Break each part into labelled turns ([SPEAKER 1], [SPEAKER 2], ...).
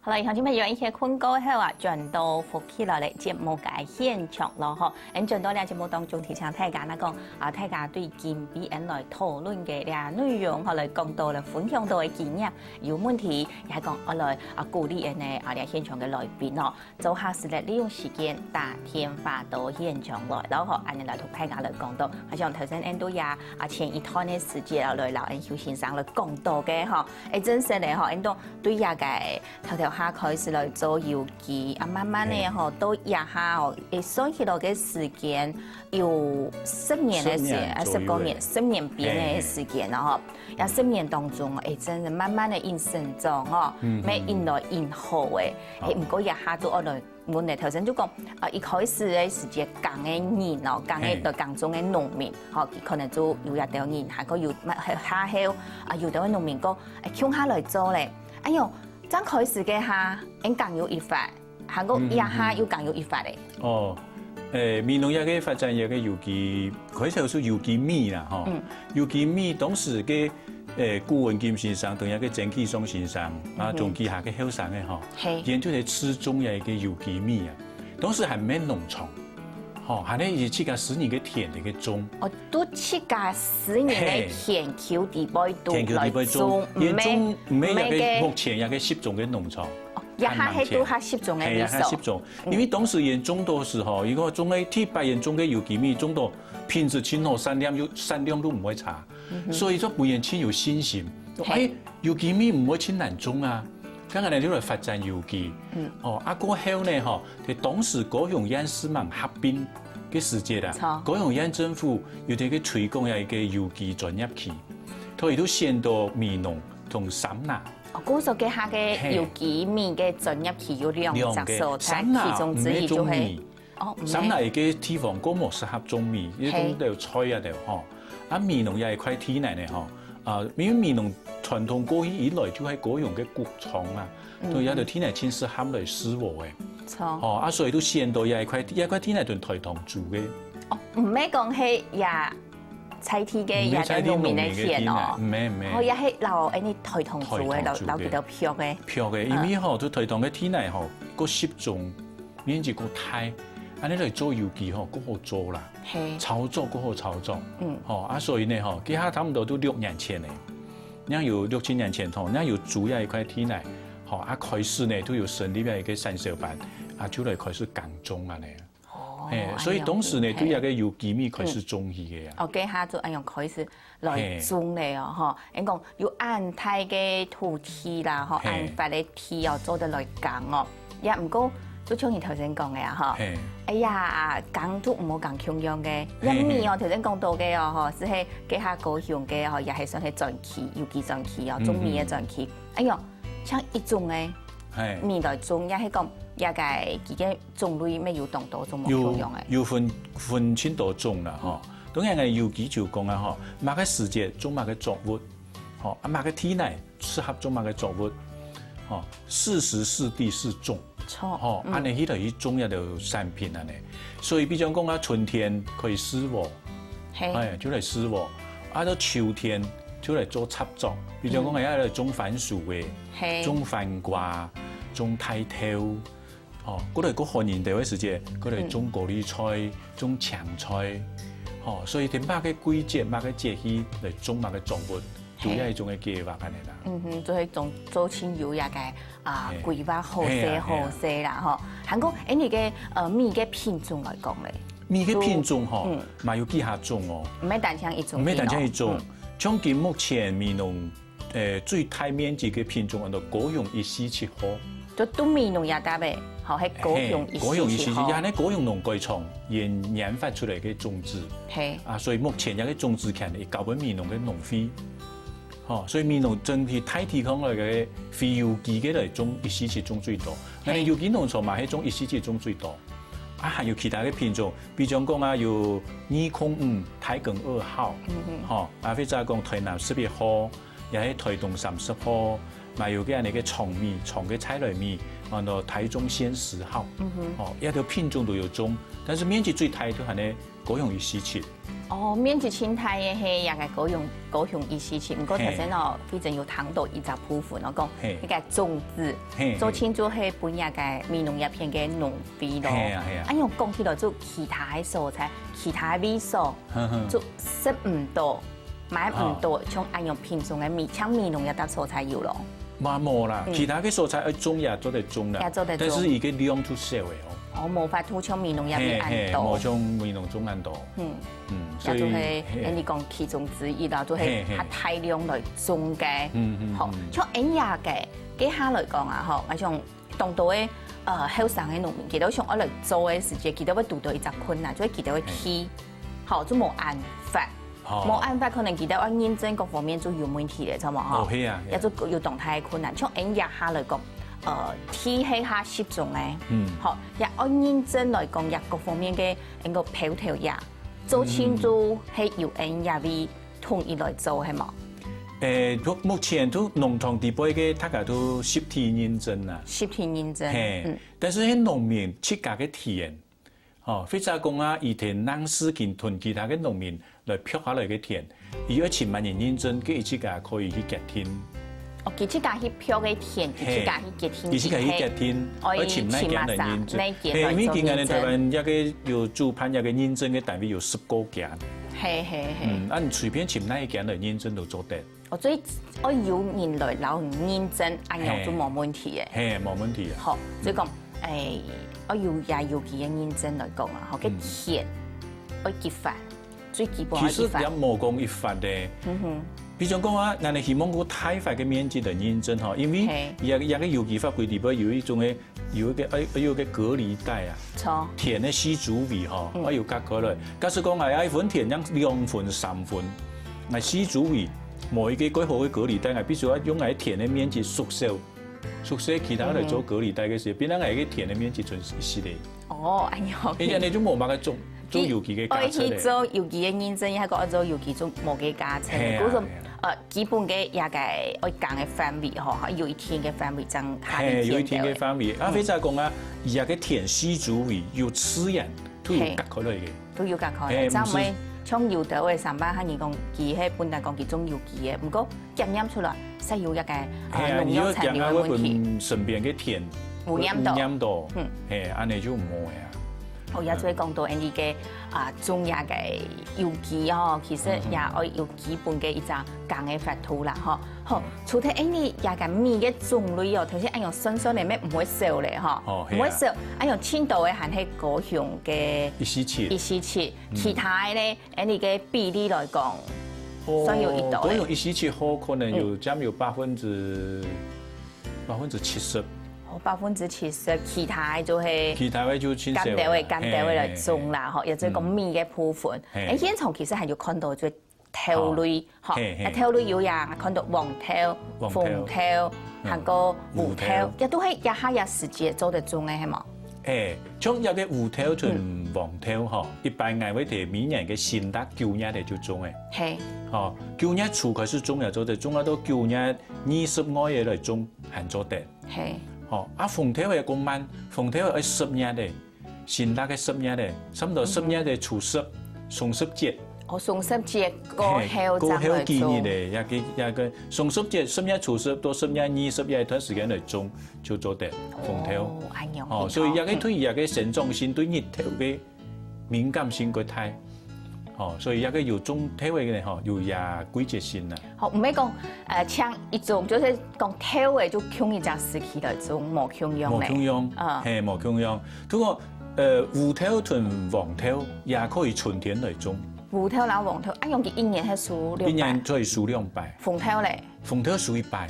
[SPEAKER 1] 好啦，以後今日有一些困過後啊，轉到復起來咧節目嘅現場咯，嗬。咁轉到呢節目當中，提醒大家那講啊，大家對今日來討論嘅啲內容，後來講到嚟分享到嘅經驗，有問題也係講我來鼓勵人哋啲現場嘅來賓咯，做下時咧利用時間打電話到現場來，然後按你來同大家來講到，好像頭先都有前一段嘅時間來劉恩秀先生來講到嘅嗬，真實咧嗬，都對也嘅頭下開始來做遊記，慢慢咧嗬，到一下哦，算起來嘅時間有10年嘅時間，10個年，10年邊嘅時間啦嗬，呀10年當中，真係慢慢嘅因成長嗬，咩因來因好嘅，唔過一下都我來，我哋頭先都講，一開始嘅時間講嘅人咯，講嘅對講中嘅農民，嗬，可能就有一條人，係個有下後有條農民講，搶下來做咧，哎呦！剛開始嘅下，更有一法，韓國一下又更有一法咧。
[SPEAKER 2] 哦，闽農業嘅發展有個有機，開始係有機米啦，嗬。有機米當時嘅顧文金先生同一個鄭啟松先生啊，仲記下嘅後生嘅嗬，研究嚟吃中嘅一個有機米啊，當時係咩農場？哦，係咧，而設計10年嘅田嚟嘅種。哦，
[SPEAKER 1] 都設計10年嘅田橋地背度來種，唔係
[SPEAKER 2] 目前有個10種嘅農場。
[SPEAKER 1] 一下係都係10種嘅米數。10種，
[SPEAKER 2] 因為當時研種多時候，如果種嘅T8研種嘅有機米，種到品質清好，產量都唔會差，所以說本人先有信心。有機米唔會咁難種啊。咁我哋呢度發展有機，過後呢，嗬，當時高雄縣市民合併嘅時節啦，高雄縣政府要哋嘅推廣一個有機專業區，佢亦都先到闽農同三拿。
[SPEAKER 1] 嗰時嘅下嘅有機米嘅專業區有2隻所在，其中之一就係
[SPEAKER 2] 三拿嘅地方嗰冇適合種米，呢種都要菜啊，就嗬，闽農又係塊地嚟嗬。因為闽農傳統過去以來就係嗰樣嘅谷倉啊，都有條天係親適合嚟施禾嘅，所以都先到有一塊天係同台糖住嘅。
[SPEAKER 1] 唔係講係呀，菜地嘅呀，農民嘅田哦，
[SPEAKER 2] 唔係，
[SPEAKER 1] 也係留啲台糖住嘅，留幾多票嘅。
[SPEAKER 2] 票嘅，因為嗬，都台糖嘅天係嗬，個10種面積個大。安尼嚟做有機嗬，嗰好做啦，操作嗰好操作，所以呢嗬，佢下差唔多都6年前咧，然後有6、7年前然後有租一塊地嚟，開始呢都有成立一個產銷班，就嚟開始耕種啊咧，所以當時呢都有個有機米開始種起嘅。
[SPEAKER 1] 佢下就咁樣開始來種咧哦，嗬，講要按大嘅土地啦，嗬，按法嘅地又做得來耕哦，也唔過。都像你頭先講嘅啊，嗬，哎呀，講都唔好講窮樣嘅，一米我頭先講到嘅哦，嗬，只係幾下高雄嘅嗬，又係想係專區，有機專區哦，種米嘅專區，哎呦，像一種嘅米來種，也係講也個自己種類咩要當多種冇窮樣嘅，
[SPEAKER 2] 要分清多種啦，嗬，當然係有機就講啊，嗬，某個時節種某個作物，嗬，某個天氣適合種某個作物，適時適地適種。哦，安尼迄度去種一條產品啊呢，所以比如講春天可以施禾，就嚟施禾；到秋天就嚟做插作，比如講喺度種番薯嘅，種番瓜、種太頭，嗰度嗰寒年地嘅時節，嗰度種高麗菜、種青菜，所以啲某個季節、某個節氣嚟種某個作物。主要係一種嘅計劃安尼啦，
[SPEAKER 1] 就係做清有也個規劃好勢啦，嗬。韓國你嘅米嘅品種來講咧，
[SPEAKER 2] 米嘅品種嗬，咪有幾下種哦，
[SPEAKER 1] 唔係單槍一種，
[SPEAKER 2] 唔係單槍一種。將近目前闽農最大面積嘅品種，叫做高雄147號，
[SPEAKER 1] 就都闽農也得嘅，好係高雄147號，
[SPEAKER 2] 也係咧高雄農改場研發出嚟嘅種子，所以目前有啲種子權係交俾闽農嘅農會。所以闽農整體大體講嚟嘅非有機嘅嚟種147種最多，但係有機農場嘛係種147種最多，還有其他嘅品種，比如講有205台梗2號，或者講台南11號，又喺台東30號，咪有嘅人哋嘅長米、長嘅菜類米，然後台中縣10號，一條品種都有種，但是面積最大都係咧高雄147。
[SPEAKER 1] 哦，面积青苔嘅係也個高雄意思是，唔過頭先哦，非常有談到一隻部分，我講一個種子，做清楚係本日嘅美農藥片嘅農肥咯。
[SPEAKER 2] 係啊係啊。
[SPEAKER 1] 按用講起來做其他嘅蔬菜，其他嘅味素，做食唔到，買唔到，像按用平常嘅像美農藥搭蔬菜有咯。
[SPEAKER 2] 冇啦，其他嘅蔬菜要種也做得種啦，但是伊個量就少嘅哦。
[SPEAKER 1] 我冇法度像美農藥片咁多，
[SPEAKER 2] 冇像美農種咁多。
[SPEAKER 1] 所以就係你講其中之一啦，就係佢大量來種嘅。好，像咁樣嘅，幾下來講啊，嗬，我像當到嘅後生嘅農民，佢都想我來做嘅時節，佢都會遇到一隻困難，所以佢都會起，好，就冇辦法，冇辦法，可能佢都要認證各方面就有問題嘅，知嘛？嗬，係啊，也就有動態嘅困難，像咁樣下來講。天氣下適種嘅，好，也按認真來講，也各方面嘅一個配套也做清楚係由人也會統一來做係嘛？
[SPEAKER 2] 目前都農場地杯嘅，大家都實體認證啦。
[SPEAKER 1] 實體認證，
[SPEAKER 2] 但是喺農民自家嘅體驗，非常講啊，以前南市建同其他嘅農民來漂下來嘅田，如果前萬人認證，佢一自家可以去隔天。
[SPEAKER 1] 哦，佢自家去漂嘅田，佢自家去隔天，
[SPEAKER 2] 佢自家去隔天，而前那間嚟認證。係，每間嘅台灣一個有主辦一個認證嘅單位有10個間。
[SPEAKER 1] 係。
[SPEAKER 2] 你隨便前那一間嚟認證都做得。
[SPEAKER 1] 所以我有人來留認證，按樣都冇問題嘅。
[SPEAKER 2] 係冇問題啊。
[SPEAKER 1] 好，所以講我也要佢嘅認證來講啊，個田要結法，最基本嘅結法。
[SPEAKER 2] 其實也冇講一法嘅。比如講啊，人哋希望個太快嘅面積嚟認證嗬，因為有個有機法規定，有一種嘅有一個隔離帶啊。錯。田嘅絲竹味嗬，我要隔開來。假使講係一份田有2份、3份，係絲竹味，冇一個幾好嘅隔離帶，係必須要用喺田嘅面積縮小，其他嚟做隔離帶嘅時候，變咗係個田嘅面積就少啲。
[SPEAKER 1] 哦，哎呀。
[SPEAKER 2] 而且你都冇辦法做有機嘅加測咧。
[SPEAKER 1] 做有機嘅認證，一個做有機種冇嘅加測。嗰種基本嘅也個我講嘅範圍嗬，有一天嘅範圍增下啲
[SPEAKER 2] 有一天嘅範圍。非常講啊，而家嘅田絲竹味要黐人，都要隔開來嘅。都要隔開。就唔係像有的嘅上班，佢講佢係本來講佢種有機嘅，不過檢驗出來係有一個農藥殘留嘅問題。身邊嘅田污染到，安尼就唔好嘅。我也就會講到呢個種嘢嘅有機嗬，其實也要有基本嘅一隻講嘅法度啦，嗬。好，除咗呢嘢嘅米嘅種類哦，頭先按用新鮮嚟咩唔會少咧，嗬，唔會少。按用青島嘅係高雄嘅147，其他咧呢個比例來講，算有一度。高雄147好可能有佔有70%。70%，其他就係乾地位嚟種啦，嗬，又即係個米嘅部分。現場其實係要看到最頭類，嗬，頭類有呀，看到黃頭、紅頭，還個烏頭，亦都係一下一時節做得種嘅係嘛？像有嘅烏頭同黃頭，嗬，一般嗌為哋閩人嘅新達9日嚟就種嘅。係，嗬，9日初開始種又做得，種到9日25日嚟種，係做得。係。紅頭係咁慢，紅頭係10日咧，新達嘅10日咧，差唔多10日咧除濕，送濕節。送濕節過後建議咧，一個送濕節10日除濕，到10日20日一段時間嚟種就做得紅頭。所以一個對一個成長性對熱頭嘅敏感性個大。所以一個要種頭嘅咧，要也季節性啦。好，唔係講像一種，就是講頭嘅就用一隻時期來種，冇強用咧。冇強用，冇強用。不過烏頭同黃頭也可以春天來種。烏頭同黃頭，用佢一年係數200。一年可以數200。紅頭咧？紅頭數100。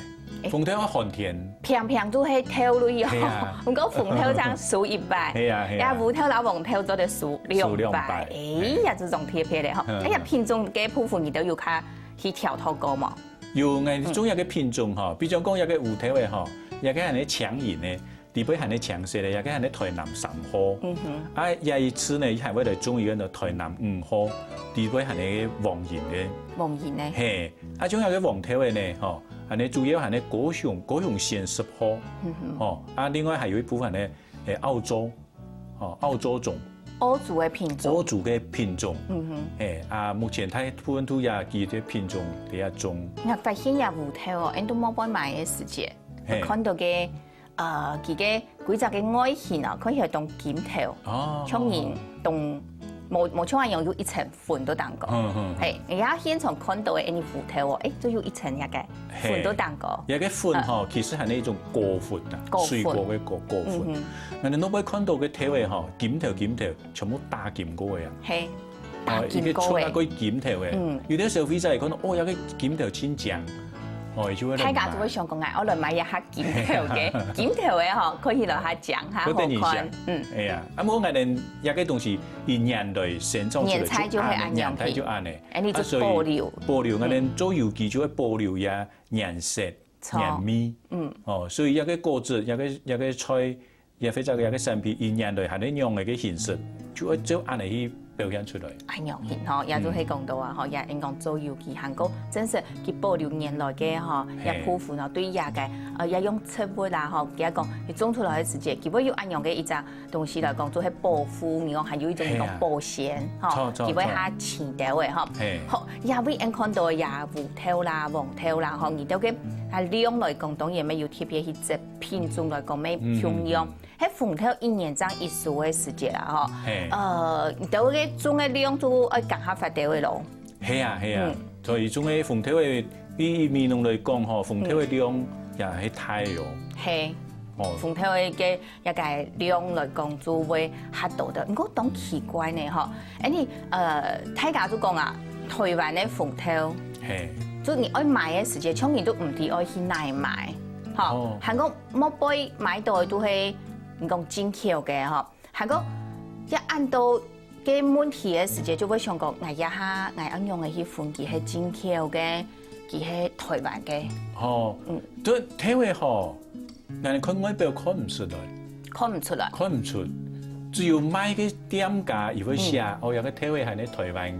[SPEAKER 2] 紅頭係寒天。平都係頭類哦。唔過紅頭爭數100。係啊係啊。烏頭同黃頭都得數200。哎呀，這種貼片咧，嗬。哎呀，品種嘅部分你都要卡去調透過嘛。要嗌種一個品種嗬，比如講一個烏頭嘅嗬，一個係你搶鹽咧。地杯係你長色咧，又嘅係你台南3號，有一次呢，係為嚟種一個台南5號，地杯係你黃鹽嘅。黃鹽咧？係，仲有個黃頭嘅呢，係你主要係你高雄縣10號，另外係有一部分呢，澳洲種，
[SPEAKER 1] 欧族的品种。
[SPEAKER 2] 欧族嘅品种，目前台本土也幾隻品種比較種。
[SPEAKER 1] 我發現也無頭哦，因都冇幫買嘅時節，看到嘅佢嘅幾隻嘅外形啊，佢係當劍頭，當然當冇像樣有一層粉都當過，係而家現場看到嘅呢芋頭哦，都有一層一個粉都當過。
[SPEAKER 2] 一個粉嗬，其實係那種果粉啊，水果嘅果粉。我哋攞看到嘅頭嘅嗬，劍頭全部打劍過嘅啊。係。一個出一個劍頭嘅，有啲消費者嚟講，哦，有個劍頭千正，大
[SPEAKER 1] 家都會想講我來買一下劍頭嘅，劍頭嘅嗬，可以來下講下好看。
[SPEAKER 2] 係啊，咁我哋一個東西以年代生長出來，
[SPEAKER 1] 年菜就係按樣
[SPEAKER 2] 就按嘅，
[SPEAKER 1] 你就保留
[SPEAKER 2] 我哋做油記就會保留呀顏色、顏味，所以一個果子、一個菜，亦或者一個產品，以年代係啲樣嘅形式，就按嚟去表現出來。
[SPEAKER 1] 按樣型嗬，也都係講到啊，嗬，也應講做油記韓國，真係佢保留原來嘅嗬，也保護咗對嘢嘅，也用植物啦嗬，佢講佢種出來嘅時節，佢會有按樣嘅一隻東西來講，做係保護，你講還有一種講保鮮，嗬，佢會下前調嘅嗬，好，也會按看到也芋頭啦、黃頭啦，嗬，而到嘅係量來講，當然咪要特別去隻品種來講咩重要。喺鳳頭一年爭一數嘅時節啦，嗬，到嘅種嘅量都愛更加發達嘅咯。
[SPEAKER 2] 係啊，所以種嘅鳳頭嘅以面農來講，嗬，鳳頭嘅量也係大咯。係，鳳頭嘅
[SPEAKER 1] 一個量來講就會嚇到的。唔過當奇怪呢，嗬，你大家都講啊，台灣嘅鳳頭，就你愛買嘅時節，當然都唔啲愛去內買，嗬，韓國冇杯買到都係。唔講真巧嘅嗬，係個一按到嘅問題嘅時節，就會想講捱一下捱安用嘅去款，佢係真巧嘅，佢係台灣嘅。
[SPEAKER 2] 哦，都睇會嗬，但係看外表看唔出來，看唔出，只有買嘅店家而會寫，有個睇會係你台灣，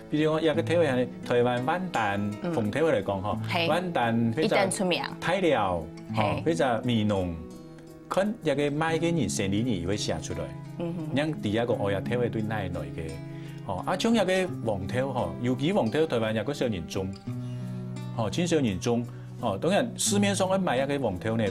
[SPEAKER 2] 比如我有個睇會係台灣灣旦，鳳睇會嚟講嗬，灣旦非常出名，泰料，非常味濃。看一個買嘅人生理念會寫出來，讓第一個我也睇會對奶奶嘅，將一個黃頭嗬，尤其黃頭台灣有個少年種，青少年種，當然市面上去買一個黃頭呢，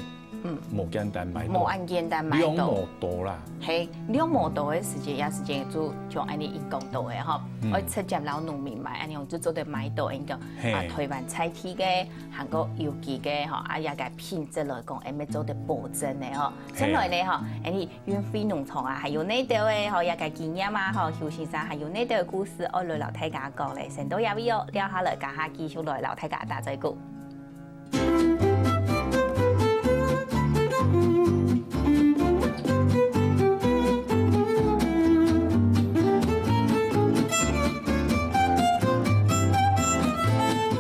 [SPEAKER 2] 冇簡單買到，
[SPEAKER 1] 冇咁簡單買到，
[SPEAKER 2] 量冇多啦。係
[SPEAKER 1] 量冇多嘅時節，也時節就像安尼已講到嘅嗬，我直接老農民買，安尼就做得買到應該，台灣菜地嘅韓國油記嘅嗬，也個品質來講，係咪做得保證嘅嗬？將來呢嗬，你遠飛農場啊，還有呢度嘅嗬，也個經驗啊，嗬，邱先生還有呢度嘅故事，我來老大家講咧，成都也會有聊下來，家下繼續來老大家打嘴鼓。